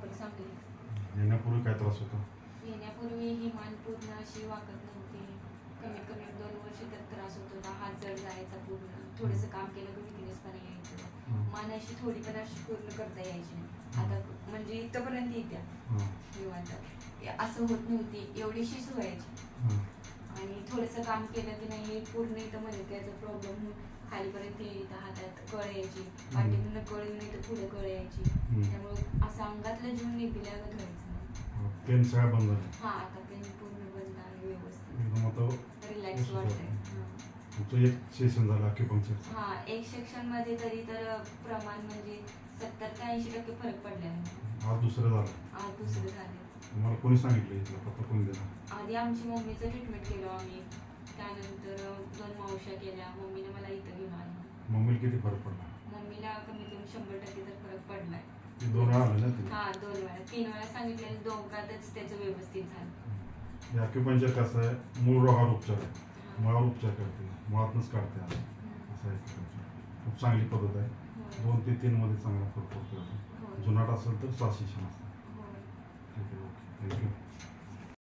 Proper चांगली. येण्यापूर्वी काय त्रास होता? येण्यापूर्वी ही मान पूर्ण अशी वाकत नव्हती. कमीत कमी 2 वर्ष तर त्रास होत होता. हात जड जायचा पूर्ण. थोडंसं काम केलं की विकनेसपणा यायचं. मान अशी थोडी पण अशी पूर्ण करता यायची नाही. आता म्हणजे इथपर्यंत येत्या निवांत. असं होत नव्हती, एवढीशीच व्हायची. आणि थोडंसं काम केलं की नाही पूर्ण इथं मणक्याचा प्रॉब्लेम होऊन खालीपर्यंत इथं हातात कळ यायची. पाठीमधून कळ येऊन इथं पुढे कळ यायची. त्यामुळे असं अंगातलं जीवन निघल्यागत व्हायचं. पेन सगळ्या बंद झालं? हा, आता पेन पूर्ण बंद आणि व्यवस्थित एकदम आता रिलॅक्स वाटतंय. तुमचं एक सेशन झालं अॅक्युपंक्चर? हा, एक सेक्शन मध्ये तरी तर प्रमाण म्हणजे 70 ते 80% फरक पडला. आज दुसरं झालं? आज दुसरं झालं. तुम्हाला कोणी सांगितलं इथलं? पत्ता कोणी दिला? आधी आमची मम्मीचं ट्रीटमेंट केलं आम्ही. त्यानंतर 2 मावश्या केल्या. मम्मीने मला इथं घेऊन आली. मम्मीला किती फरक पडला? मम्मीला कमीत कमी 100% तर फरक पडलाय. 2 वेळा आलं ना? हा, 2 वेळा. 3 वेळा सांगितलेलं, दोघातच त्याचं व्यवस्थित झालं. अॅक्युपंक्चर कसं आहे, मूळ रोगावर उपचार आहे. मुळावर उपचार करते, मुळातनंच काढते. असं आहे. खूप चांगली पद्धत आहे. 2 ते 3 मध्ये चांगला फरक पडतो. जुनाट असेल तर 6 सेशन असतात. ठीक आहे, ओके, थँक्यू.